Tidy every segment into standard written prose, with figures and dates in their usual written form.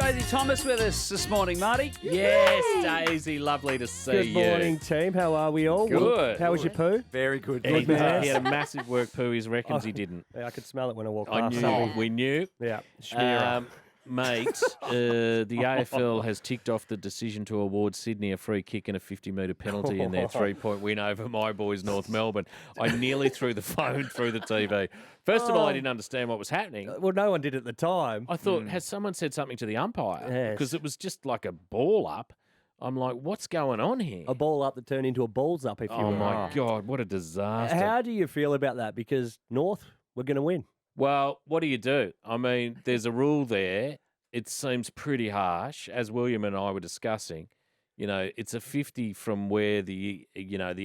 Daisy Thomas with us this morning, Marty. Yes, Daisy, lovely to see you. Good morning, team. How are we all? Good. How was your poo? Very good. He man. had a massive work poo. He reckons he didn't. Yeah, I could smell it when I walked I past. knew. We knew. Yeah, schmear. Mate, the AFL has ticked off the decision to award Sydney a free kick and a 50-metre penalty in their 3-point win over my boys, North Melbourne. I nearly threw the phone through the TV. First of all, I didn't understand what was happening. Well, no one did at the time. I thought, has someone said something to the umpire? Yes. Because it was just like a ball up. I'm like, what's going on here? A ball up that turned into a balls up, if you Oh, will. my God, what a disaster. How do you feel about that? Because North, we're going to win. Well, what do? I mean, there's a rule there. It seems pretty harsh, as William and I were discussing. You know, it's a 50 from where the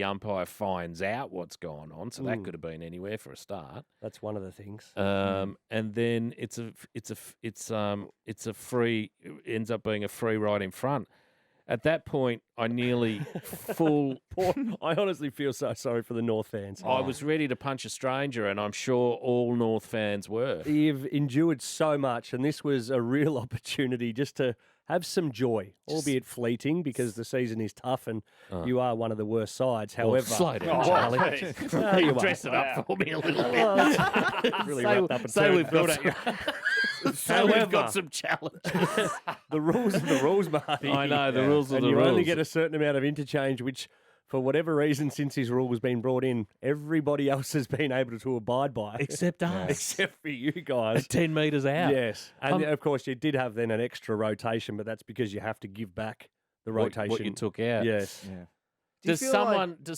umpire finds out what's going on, so that could have been anywhere for a start. That's one of the things. And then it's a free. It ends up being a free right in front. At that point, I nearly I honestly feel so sorry for the North fans. I was ready to punch a stranger, and I'm sure all North fans were. You've endured so much, and this was a real opportunity just to have some joy, albeit fleeting, because the season is tough and you are one of the worst sides. However, slow down, Charlie. No, you Dress it up for me a little bit. really wrapped up and Say turned we've got So we've However- got some challenges. The rules are the rules, Marty. I know, the rules are and the you rules. only get a certain amount of interchange, which, for whatever reason, since his rule has been brought in, everybody else has been able to abide by. Except us. Except for you guys. 10 metres out. Yes. And, of course, you did have then an extra rotation, but that's because you have to give back the rotation. What you took out. Yes. Yeah. Does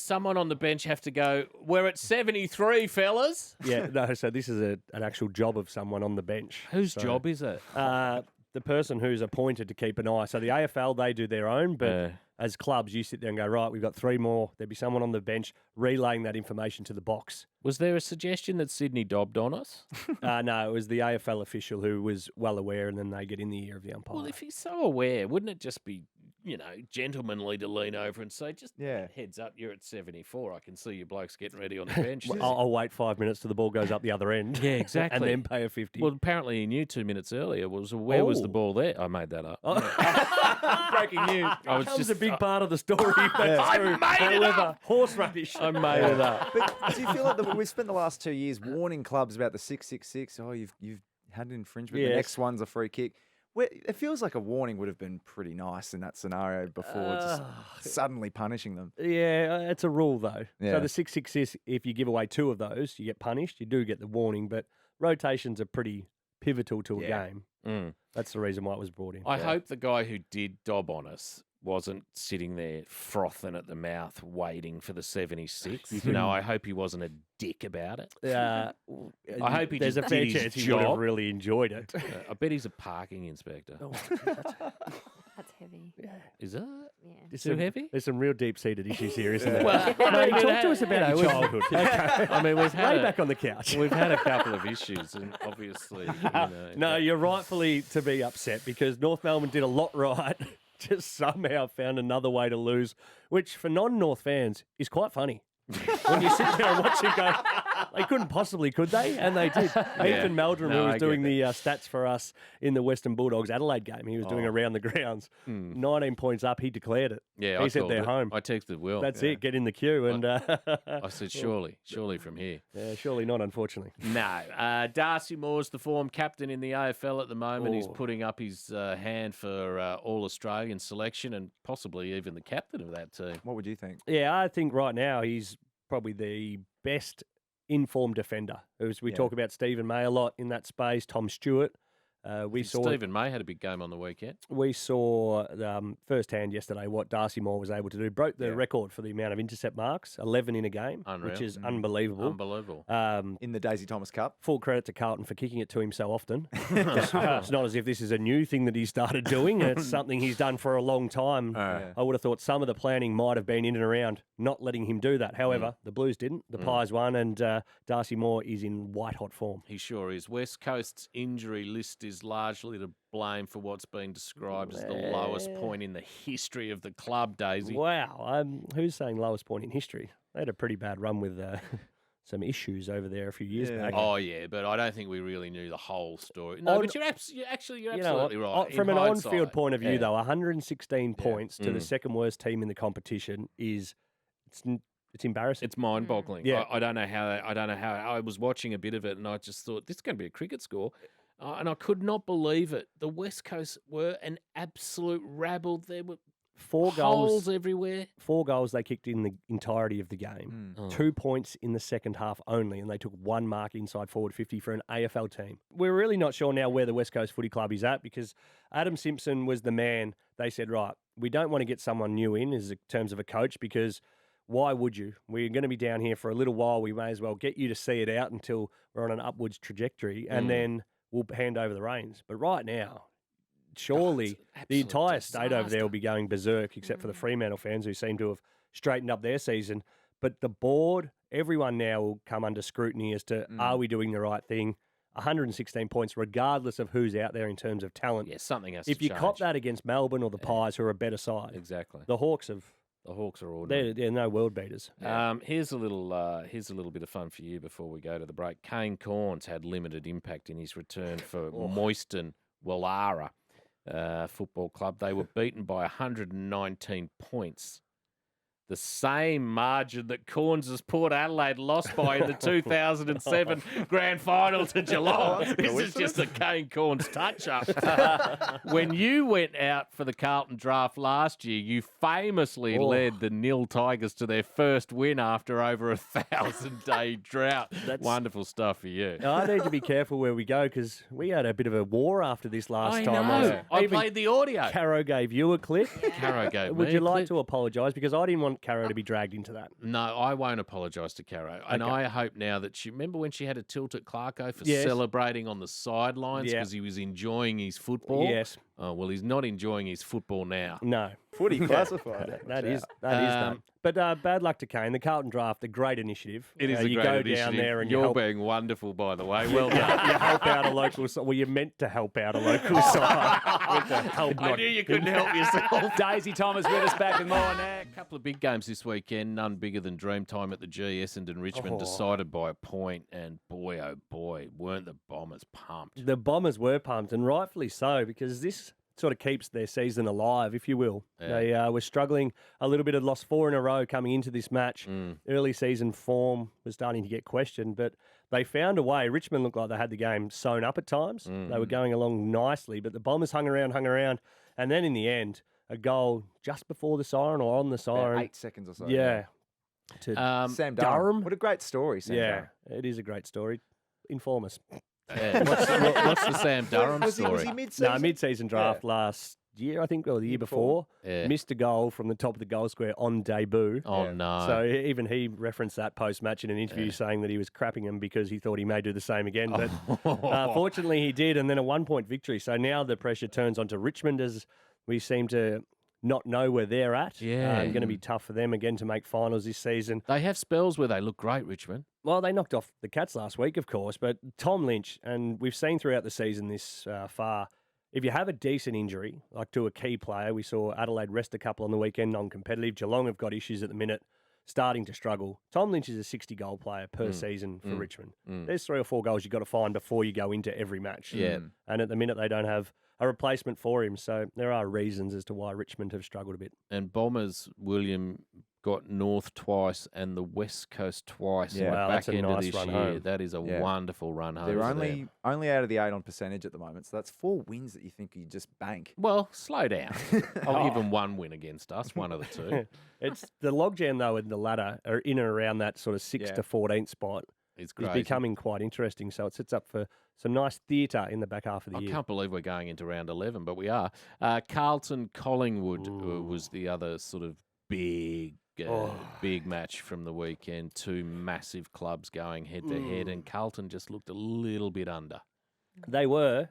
someone on the bench have to go, we're at 73, fellas? Yeah, no, so this is an actual job of someone on the bench. Whose So, job is it? the person who's appointed to keep an eye. So the AFL, they do their own, but as clubs, you sit there and go, right, we've got 3 more. There'd be someone on the bench relaying that information to the box. Was there a suggestion that Sydney dobbed on us? No, it was the AFL official who was well aware, and then they get in the ear of the umpire. Well, if he's so aware, wouldn't it just be, gentlemanly to lean over and say, just heads up, you're at 74. I can see you blokes getting ready on the bench. Well, I'll wait 5 minutes till the ball goes up the other end. Yeah, exactly. And then pay a 50. Well, apparently he knew 2 minutes earlier. Where was the ball there? I made that up. Breaking news. I was That was just a big part of the story. I made it up. Horseradish. I made it up. But do you feel like we've spent the last 2 years warning clubs about the 666? Oh, you've had an infringement. Yes. The next one's a free kick. It feels like a warning would have been pretty nice in that scenario before just suddenly punishing them. Yeah, it's a rule though. Yeah. So the 666, if you give away 2 of those, you get punished. You do get the warning, but rotations are pretty pivotal to a game. That's the reason why it was brought in. I hope the guy who did dob on us wasn't sitting there frothing at the mouth waiting for the 76. I hope he wasn't a dick about it. I hope he There's just a fair did his chance he would have job. really enjoyed it. I bet he's a parking inspector. That's heavy. Is it? Yeah. There's Too heavy? There's some real deep-seated issues here, isn't there? Well, Talk to us about your childhood. I mean, we've had Lay back on the couch. We've had a couple of issues, and obviously, No, you're rightfully to be upset because North Melbourne did a lot right, just somehow found another way to lose, which for non-North fans is quite funny. When you sit there and watch it go, they couldn't possibly, could they? And they did. Ethan Meldrum, who was doing the stats for us in the Western Bulldogs Adelaide game, he was doing around the grounds. 19 points up, he declared it. Yeah, he I said called they're it. home. I texted Will. That's it. Get in the queue. And I said, surely from here. yeah, surely not, unfortunately. No. Darcy Moore's the form captain in the AFL at the moment. He's putting up his hand for All-Australian selection and possibly even the captain of that team. What would you think? Yeah, I think right now he's probably the best informed defender. As we talk about Stephen May a lot in that space, Tom Stewart. Stephen May had a big game on the weekend. We saw firsthand yesterday what Darcy Moore was able to do. Broke the record for the amount of intercept marks, 11 in a game, Unreal. which is unbelievable. Unbelievable. In the Daisy Thomas Cup? Full credit to Carlton for kicking it to him so often. It's not as if this is a new thing that he started doing. It's something he's done for a long time. I would have thought some of the planning might have been in and around not letting him do that. However, the Blues didn't. The Pies won, and Darcy Moore is in white-hot form. He sure is. West Coast's injury list is largely to blame for what's been described as the lowest point in the history of the club, Daisy. Wow. Who's saying lowest point in history? They had a pretty bad run with some issues over there a few years back. Oh, yeah, but I don't think we really knew the whole story. No, but you're absolutely right. From In an hindsight, on-field point of view, yeah. though, 116 points to the second worst team in the competition is it's embarrassing. It's mind-boggling. Yeah. I don't know how. I was watching a bit of it, and I just thought this is going to be a cricket score, and I could not believe it. The West Coast were an absolute rabble. There were Four holes goals everywhere. 4 goals they kicked in the entirety of the game. 2 points in the second half only, and they took 1 mark inside forward 50 for an AFL team. We're really not sure now where the West Coast Footy Club is at because Adam Simpson was the man. They said, right, we don't want to get someone new in terms of a coach because why would you? We're going to be down here for a little while. We may as well get you to see it out until we're on an upwards trajectory, and then we'll hand over the reins. But right now, surely the entire state over there will be going berserk, except for the Fremantle fans who seem to have straightened up their season. But the board, everyone now will come under scrutiny as to are we doing the right thing? 116 points, regardless of who's out there in terms of talent. Yeah, something has If to you change. cop that against Melbourne or the Pies, who are a better side, Exactly. the Hawks are ordinary. they're no world beaters. Here's a little bit of fun for you before we go to the break. Kane Corns had limited impact in his return for Moyston Wallara Football Club. They were beaten by 119 points. The same margin that Corns' Port Adelaide lost by in the 2007 grand final to Geelong. This is just a Kane Corns touch-up. When you went out for the Carlton draft last year, you famously led the Nil Tigers to their first win after over a 1,000-day drought. Wonderful stuff for you. I need to be careful where we go because we had a bit of a war after this last time. know. I Even played the audio. Caro gave you a clip. Caro gave me Would you a like clip. to apologise? Because I didn't want Caro to be dragged into that. No, I won't apologise to Caro. And Okay. I hope now that she... Remember when she had a tilt at Clarko for Yes. celebrating on the sidelines because he was enjoying his football? Yes. Oh, well, he's not enjoying his football now. No. Footy classified. That is that. But bad luck to Kane. The Carlton draft, a great initiative. It is a you great go initiative. down there and You're you help, being wonderful, by the way. Well done. you help out a local side. Well, you're meant to help out a local side. I knew you couldn't help yourself. Daisy Thomas with us back with more now. A couple of big games this weekend, none bigger than Dreamtime at the G. Essendon Richmond decided by a point, and boy, oh boy, weren't the Bombers pumped. The Bombers were pumped, and rightfully so, because this sort of keeps their season alive, if you will. Yeah. They were struggling a little bit, had lost 4 in a row coming into this match. Early season form was starting to get questioned, but they found a way. Richmond looked like they had the game sewn up at times. They were going along nicely, but the Bombers hung around, and then in the end, a goal just before the siren or on the siren. 8 seconds or so. Yeah. To Sam Durham. Durham. What a great story, Sam Durham. It is a great story. Inform us. Yeah. What's the Sam Durham Was story? he mid-season? No, mid-season draft last year, I think, or the year before. Yeah. Missed a goal from the top of the goal square on debut. Oh, no. So even he referenced that post-match in an interview saying that he was crapping him because he thought he may do the same again. But fortunately he did, and then a 1-point victory. So now the pressure turns onto Richmond as we seem to not know where they're at. Yeah. Going to be tough for them again to make finals this season. They have spells where they look great, Richmond. Well, they knocked off the Cats last week, of course, but Tom Lynch, and we've seen throughout the season this far, if you have a decent injury, like to a key player, we saw Adelaide rest a couple on the weekend, non-competitive. Geelong have got issues at the minute, starting to struggle. Tom Lynch is a 60-goal player per season for Richmond. There's 3 or 4 goals you've got to find before you go into every match. Yeah. And at the minute, they don't have a replacement for him, so there are reasons as to why Richmond have struggled a bit. And Bombers, William, got North twice and the West Coast twice Yeah. in the Wow, back that's a end of nice this run year. home. That is a wonderful run home. They're for only them. out of the 8 on percentage at the moment, so that's 4 wins that you think you just bank. Well, slow down. I'll give them 1 win against us, one of the 2. It's the logjam, though, in the ladder, are in and around that sort of 6 to 14th spot. It's Is crazy. becoming quite interesting, so it sets up for some nice theatre in the back half of the I year. can't believe we're going into round 11, but we are. Carlton Collingwood was the other sort of big match from the weekend. 2 massive clubs going head to head, and Carlton just looked a little bit under. They were.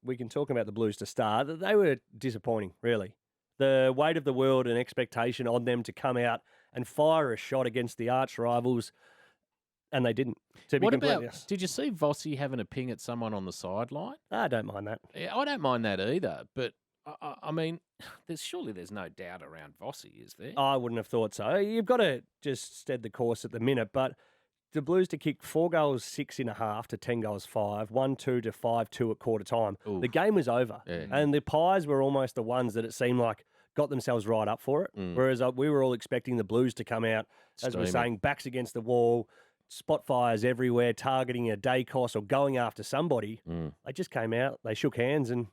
We can talk about the Blues to start. They were disappointing, really. The weight of the world and expectation on them to come out and fire a shot against the arch rivals, and they didn't. To be What completely about, honest. did you see Vossi having a ping at someone on the sideline? I don't mind that. Yeah, I don't mind that either, but I mean, there's no doubt around Vossi, is there? I wouldn't have thought so. You've got to just stead the course at the minute, but the Blues to kick 4 goals, 6.5 to 10 goals, 5, 1-2 to 5-2 at quarter time. Oof. The game was over. Yeah. And the Pies were almost the ones that it seemed like got themselves right up for it. Whereas we were all expecting the Blues to come out, as we're Steaming. saying, backs against the wall, spot fires everywhere, targeting a Dacos or going after somebody. They just came out, they shook hands, and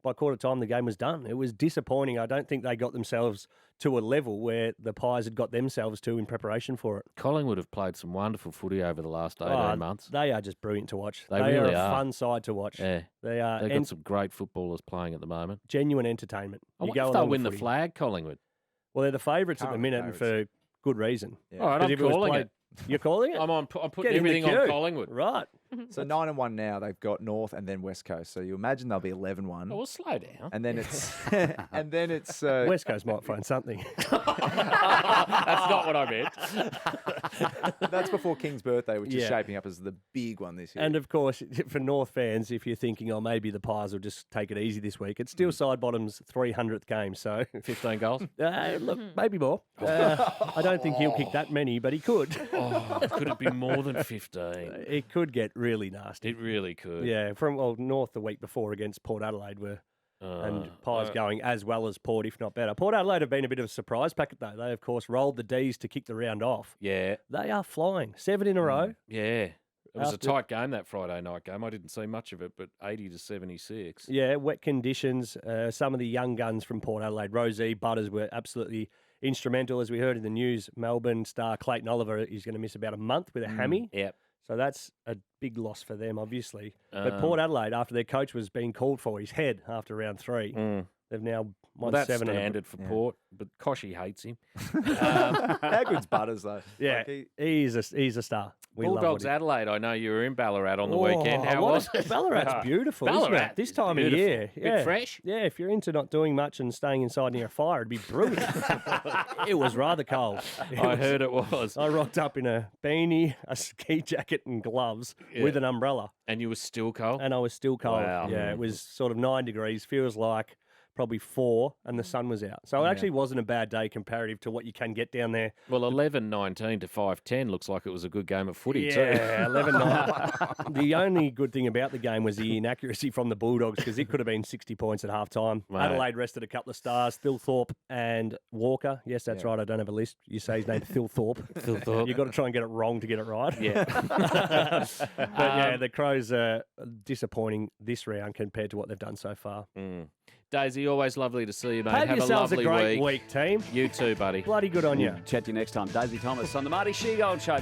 by quarter time, the game was done. It was disappointing. I don't think they got themselves to a level where the Pies had got themselves to in preparation for it. Collingwood have played some wonderful footy over the last 18 months. They are just brilliant to watch. They really are a are. fun side to watch. Yeah. They are They've got some great footballers playing at the moment. genuine entertainment. I You wonder go if they'll along win the footy. flag, Collingwood. Well, they're the favourites at the Currently minute and for good reason. Yeah. All right, 'Cause I'm if it was calling played- it. You're calling it? I'm putting Get in the everything on queue. Collingwood. Right. So 9-1 now. They've got North and then West Coast. So you imagine they'll be 11-1. Oh, well, slow down. And then it's West Coast might find something. That's not what I meant. that's before King's birthday, which is Yeah. shaping up as the big one this year. And of course, for North fans, if you're thinking, oh, maybe the Pies will just take it easy this week, it's still Sidebottom's 300th game. So 15 goals. look, maybe more. I don't think he'll kick that many, but he could. Oh, could it be more than 15? It could get really nasty. It really could. Yeah, from North the week before against Port Adelaide were and Pies going as well as Port, if not better. Port Adelaide have been a bit of a surprise packet, though. They, of course, rolled the D's to kick the round off. Yeah, They are flying. 7 in a row. yeah. It was a After- tight game, that Friday night game. I didn't see much of it, but 80 to 76. Yeah, wet conditions. Some of the young guns from Port Adelaide, Rosie, Butters, were absolutely instrumental. As we heard in the news, Melbourne star Clayton Oliver is going to miss about a month with a hammy. Yep. So that's a big loss for them, obviously. But Um, Port Adelaide, after their coach was being called for his head after round 3, they've now Well, won that's 7. standard for Port, but Koshy hates him. How good's Butters, though? Yeah, Like, he's a star. We love Bulldogs what he- Adelaide, I know you were in Ballarat on the weekend. How what was a- it? Ballarat's beautiful, isn't Ballarat it? This is time beautiful. of year. Bit Yeah. fresh? Yeah, if you're into not doing much and staying inside near a fire, it'd be brilliant. It was rather cold. I heard it was. I rocked up in a beanie, a ski jacket and gloves with an umbrella, And you were still cold? and I was still cold. Wow. Yeah, it was sort of 9 degrees, feels like probably 4, and the sun was out. So it actually wasn't a bad day comparative to what you can get down there. Well, 11-19 to 5-10 looks like it was a good game of footy too. Yeah, 11-9. The only good thing about the game was the inaccuracy from the Bulldogs because it could have been 60 points at half time. Mate. Adelaide rested a couple of stars, Thilthorpe and Walker. Yes, that's right. I don't have a list. You say his name, Thilthorpe. Thilthorpe. You've got to try and get it wrong to get it right. Yeah. But yeah, the Crows are disappointing this round compared to what they've done so far. Daisy, always lovely to see you, mate. Have Have a yourselves a lovely great week, team. You too, buddy. Bloody good on you. Chat to you next time. Daisy Thomas on the Marty Sheargold Show.